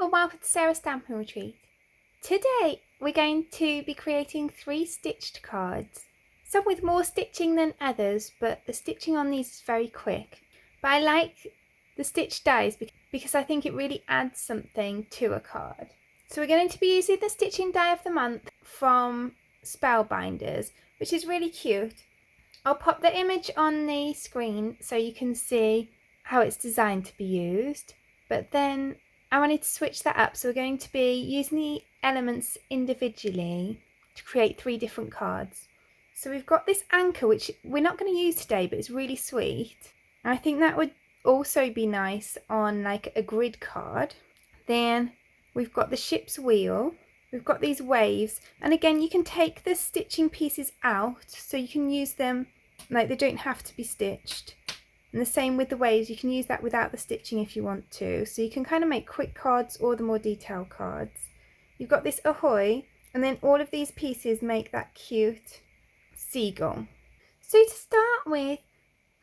and welcome to Sarah's Stamping Retreat. Today we're going to be creating 3 stitched cards. Some with more stitching than others, but the stitching on these is very quick. But I like the stitched dies because I think it really adds something to a card. So we're going to be using the stitching die of the month from Spellbinders, which is really cute. I'll pop the image on the screen so you can see how it's designed to be used, but then I wanted to switch that up, so we're going to be using the elements individually to create 3 different cards. So we've got this anchor, which we're not going to use today, but it's really sweet. And I think that would also be nice on like a grid card. Then we've got the ship's wheel. We've got these waves, and again you can take the stitching pieces out so you can use them, like they don't have to be stitched. And the same with the waves, you can use that without the stitching if you want to. So you can kind of make quick cards or the more detailed cards. You've got this ahoy, and then all of these pieces make that cute seagull. So to start with,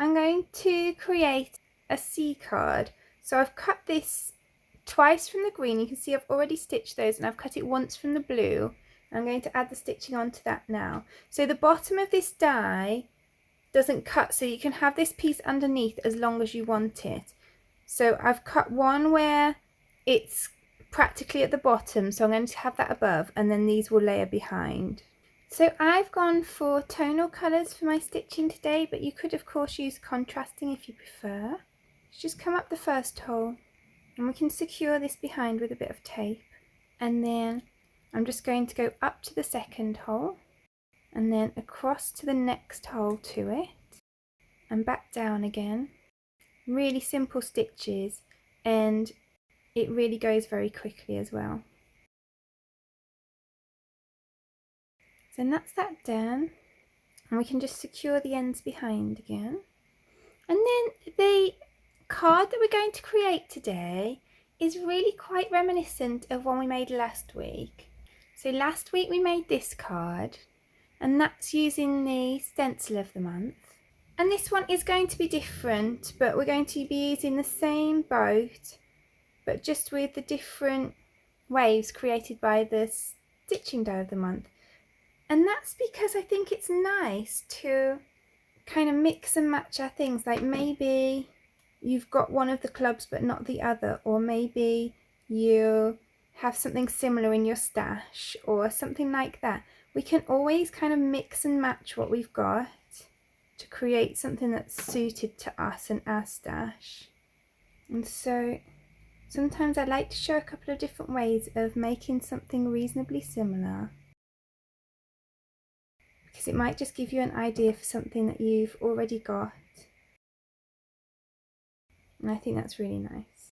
I'm going to create a sea card. So I've cut this twice from the green. You can see I've already stitched those, and I've cut it once from the blue. I'm going to add the stitching onto that now. So the bottom of this die doesn't cut, so you can have this piece underneath as long as you want it. So I've cut one where it's practically at the bottom, so I'm going to have that above, and then these will layer behind. So I've gone for tonal colours for my stitching today, but you could of course use contrasting if you prefer. Just come up the first hole, and we can secure this behind with a bit of tape, and then I'm just going to go up to the second hole and then across to the next hole to it and back down again. Really simple stitches, and it really goes very quickly as well. So that's that done, and we can just secure the ends behind again. And then the card that we're going to create today is really quite reminiscent of one we made last week. So last week we made this card, and that's using the stencil of the month. And this one is going to be different, but we're going to be using the same boat, but just with the different waves created by the stitching die of the month. And that's because I think it's nice to kind of mix and match our things. Like maybe you've got one of the clubs but not the other, or maybe you have something similar in your stash or something like that. We can always kind of mix and match what we've got to create something that's suited to us and our stash. And so sometimes I like to show a couple of different ways of making something reasonably similar, because it might just give you an idea for something that you've already got. And I think that's really nice.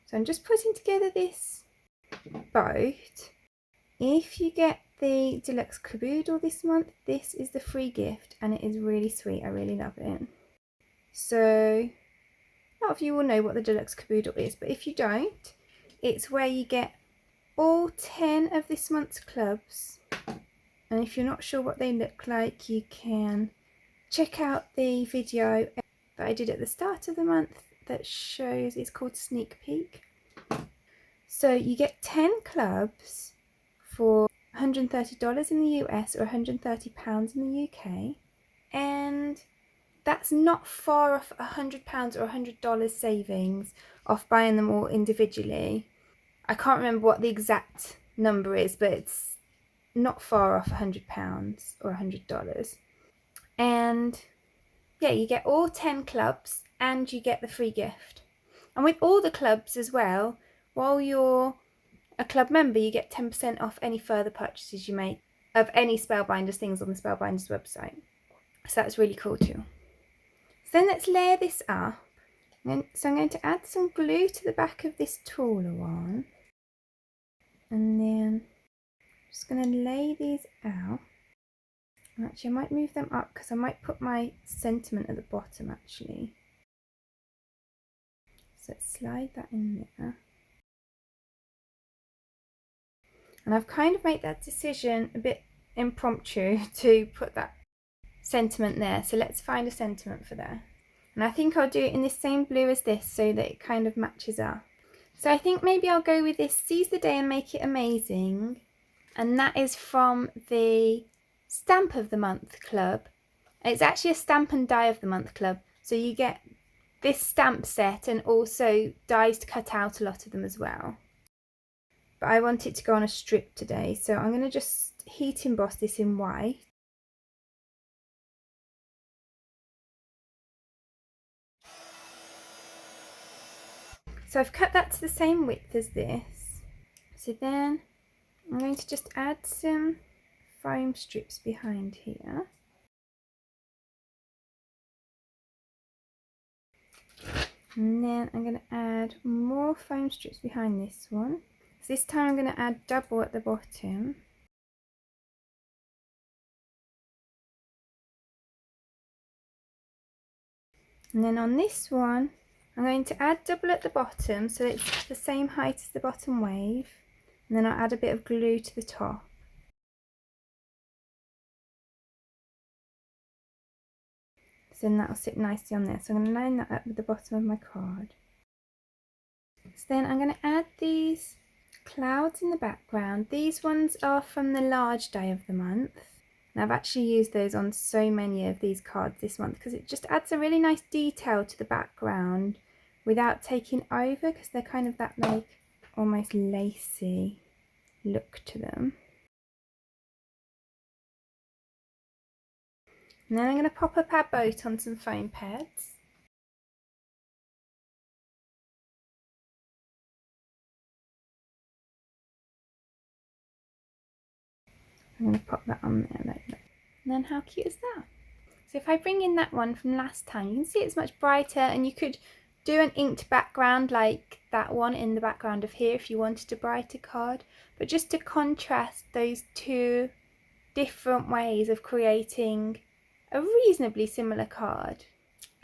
So I'm just putting together this boat. If you get the deluxe caboodle this month, this is the free gift, and it is really sweet. I really love it. So a lot of you will know what the deluxe caboodle is, but if you don't, it's where you get all 10 of this month's clubs. And if you're not sure what they look like, you can check out the video that I did at the start of the month that shows, it's called Sneak Peek. So you get 10 clubs for $130 in the US or £130 in the UK, and that's not far off £100 or $100 savings off buying them all individually. I can't remember what the exact number is, but it's not far off £100 or $100. And yeah, you get all 10 clubs and you get the free gift. And with all the clubs as well, while you're a club member, you get 10% off any further purchases you make of any Spellbinders things on the Spellbinders website. So that's really cool too. So then let's layer this up. So I'm going to add some glue to the back of this taller one. And then I'm just going to lay these out. And actually I might move them up because I might put my sentiment at the bottom actually. So let's slide that in there. And I've kind of made that decision a bit impromptu to put that sentiment there. So let's find a sentiment for there. And I think I'll do it in the same blue as this so that it kind of matches up. So I think maybe I'll go with this Seize the Day and Make It Amazing. And that is from the Stamp of the Month Club. It's actually a Stamp and Die of the Month Club. So you get this stamp set and also dies to cut out a lot of them as well. But I want it to go on a strip today, so I'm going to just heat emboss this in white. So I've cut that to the same width as this. So then I'm going to just add some foam strips behind here. And then I'm going to add more foam strips behind this one. So this time I'm going to add double at the bottom. And then on this one, I'm going to add double at the bottom so it's the same height as the bottom wave. And then I'll add a bit of glue to the top. So then that'll sit nicely on there. So I'm going to line that up with the bottom of my card. So then I'm going to add these clouds in the background. These ones are from the large day of the month. And I've actually used those on so many of these cards this month because it just adds a really nice detail to the background without taking over, because they're kind of that like almost lacy look to them. And then I'm going to pop up our boat on some foam pads. I'm going to pop that on there like that. And then how cute is that? So if I bring in that one from last time, you can see it's much brighter, and you could do an inked background like that one in the background of here if you wanted a brighter card. But just to contrast those two different ways of creating a reasonably similar card.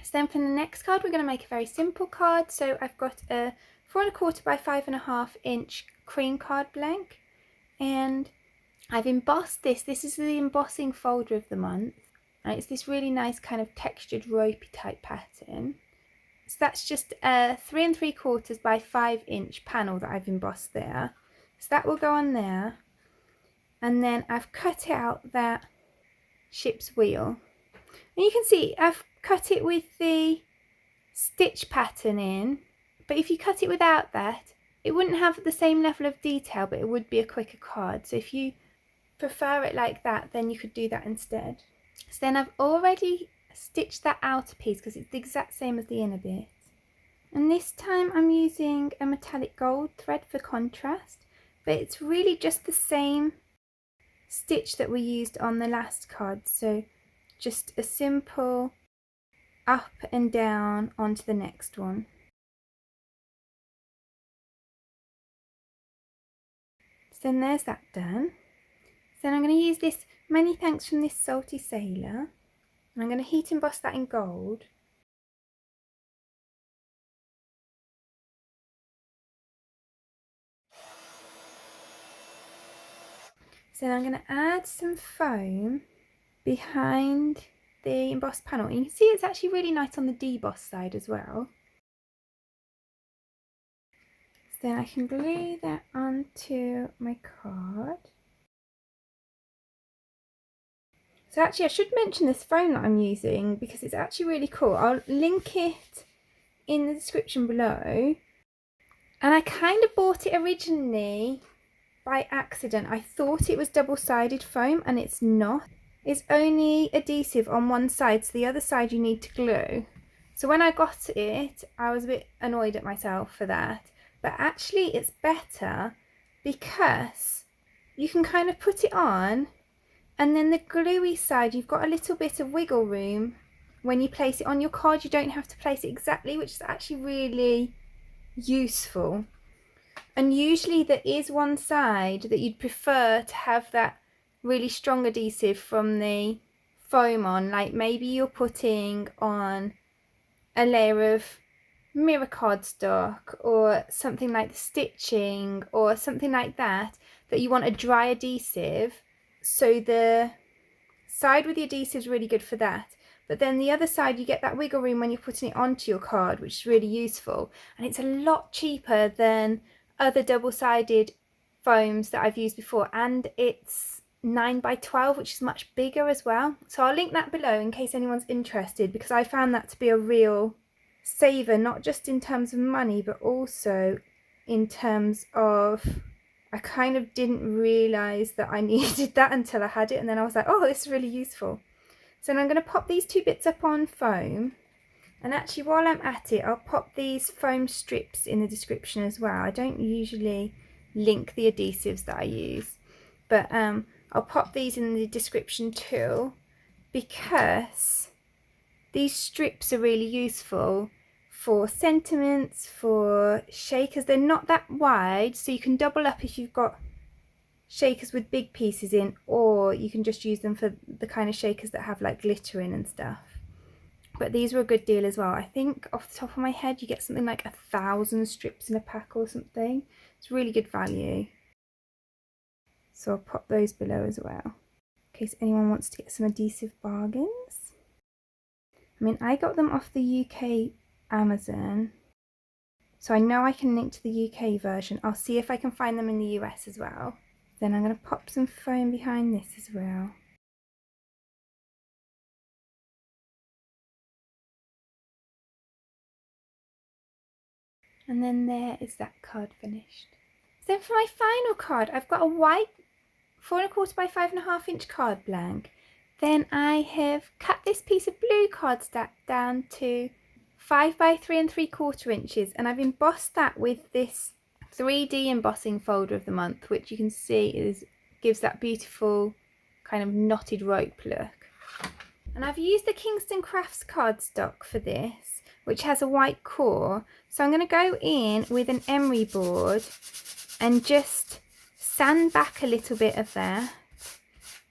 So then for the next card, we're going to make a very simple card. So I've got a 4 1/4 by 5.5 inch cream card blank, and I've embossed this. This is the embossing folder of the month, and it's this really nice kind of textured ropey type pattern. So that's just a 3 3/4 by 5 inch panel that I've embossed there. So that will go on there. And then I've cut out that ship's wheel. And you can see I've cut it with the stitch pattern in, but if you cut it without that, it wouldn't have the same level of detail, but it would be a quicker card. So if you prefer it like that, then you could do that instead. So then I've already stitched that outer piece because it's the exact same as the inner bit. And this time I'm using a metallic gold thread for contrast, but it's really just the same stitch that we used on the last card. So just a simple up and down onto the next one. So then there's that done. So then I'm going to use this Many Thanks from This Salty Sailor, and I'm going to heat emboss that in gold. So then I'm going to add some foam behind the embossed panel, and you can see it's actually really nice on the deboss side as well. So then I can glue that onto my card. So actually I should mention this foam that I'm using because it's actually really cool. I'll link it in the description below. And I kind of bought it originally by accident. I thought it was double-sided foam, and it's not. It's only adhesive on one side, so the other side you need to glue. So when I got it, I was a bit annoyed at myself for that. But actually it's better because you can kind of put it on, and then the gluey side, you've got a little bit of wiggle room. When you place it on your card, you don't have to place it exactly, which is actually really useful. And usually there is one side that you'd prefer to have that really strong adhesive from the foam on, like maybe you're putting on a layer of mirror cardstock or something like the stitching or something like that, that you want a dry adhesive. So the side with the adhesive is really good for that. but then the other side you get that wiggle room when you're putting it onto your card, which is really useful, and it's a lot cheaper than other double-sided foams that I've used before, and it's 9 by 12, which is much bigger as well. So I'll link that below in case anyone's interested, because I found that to be a real saver, not just in terms of money but also in terms of, I kind of didn't realise that I needed that until I had it, and then I was like, oh, this is really useful. So I'm going to pop these two bits up on foam, and actually while I'm at it I'll pop these foam strips in the description as well. I don't usually link the adhesives that I use, but I'll pop these in the description too, because these strips are really useful for sentiments, for shakers. They're not that wide, so you can double up if you've got shakers with big pieces in, or you can just use them for the kind of shakers that have like glitter in and stuff. But these were a good deal as well. I think off the top of my head you get something like 1,000 strips in a pack or something. It's really good value. So I'll pop those below as well, in case anyone wants to get some adhesive bargains. I mean, I got them off the UK Amazon, so I know I can link to the UK version. I'll see if I can find them in the US as well. Then I'm going to pop some foam behind this as well. And then there is that card finished. Then for my final card, I've got a white 4¼ by 5½ inch card blank. Then I have cut this piece of blue cardstock down to 5 by 3¾ inches, and I've embossed that with this 3D embossing folder of the month, which you can see gives that beautiful kind of knotted rope look. And I've used the Kingston Crafts cardstock for this, which has a white core. So I'm going to go in with an emery board and just sand back a little bit of that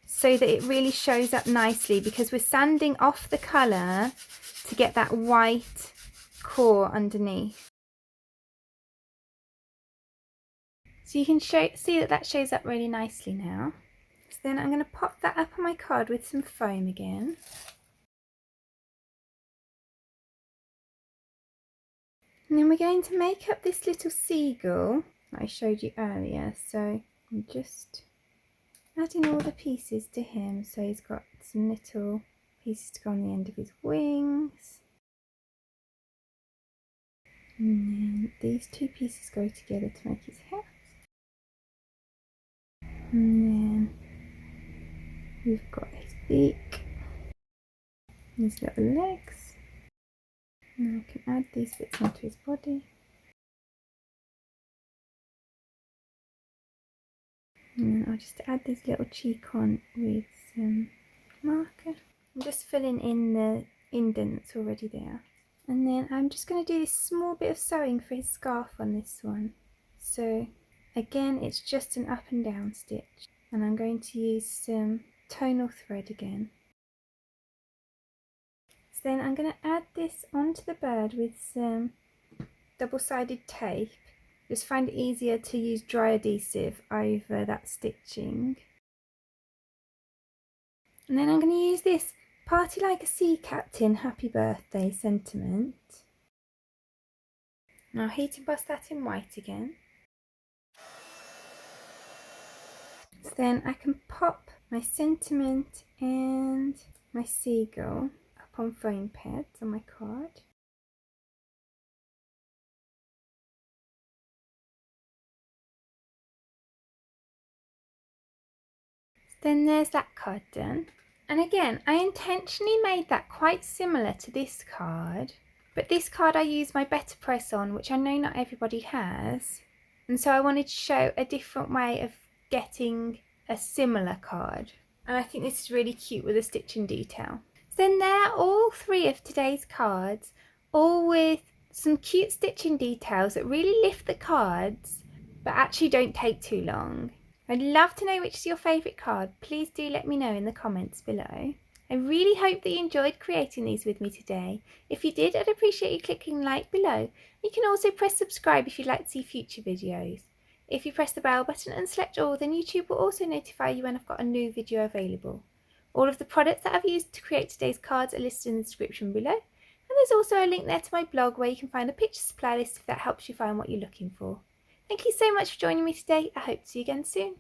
so that it really shows up nicely, because we're sanding off the colour to get that white core underneath. So you can see that shows up really nicely now. So then I'm going to pop that up on my card with some foam again. And then we're going to make up this little seagull that I showed you earlier. So I'm just adding all the pieces to him. So he's got some little pieces to go on the end of his wings. And then these two pieces go together to make his hat. And then we've got his beak, his little legs. Now I can add these bits onto his body. And I'll just add this little cheek on with some marker. I'm just filling in the indent that's already there. And then I'm just going to do this small bit of sewing for his scarf on this one. So again, it's just an up and down stitch. And I'm going to use some tonal thread again. So then I'm going to add this onto the bird with some double-sided tape. Just find it easier to use dry adhesive over that stitching. And then I'm going to use this Party Like a Sea Captain Happy Birthday sentiment. And I'll heat emboss that in white again. So then I can pop my sentiment and my seagull up on foam pads on my card. Then there's that card done. And again, I intentionally made that quite similar to this card, but this card I use my Better Press on, which I know not everybody has. And so I wanted to show a different way of getting a similar card. And I think this is really cute with the stitching detail. So then there are all three of today's cards, all with some cute stitching details that really lift the cards, but actually don't take too long. I'd love to know which is your favourite card. Please do let me know in the comments below. I really hope that you enjoyed creating these with me today. If you did, I'd appreciate you clicking like below. You can also press subscribe if you'd like to see future videos. If you press the bell button and select all, then YouTube will also notify you when I've got a new video available. All of the products that I've used to create today's cards are listed in the description below, and there's also a link there to my blog where you can find a picture supply list if that helps you find what you're looking for. Thank you so much for joining me today. I hope to see you again soon.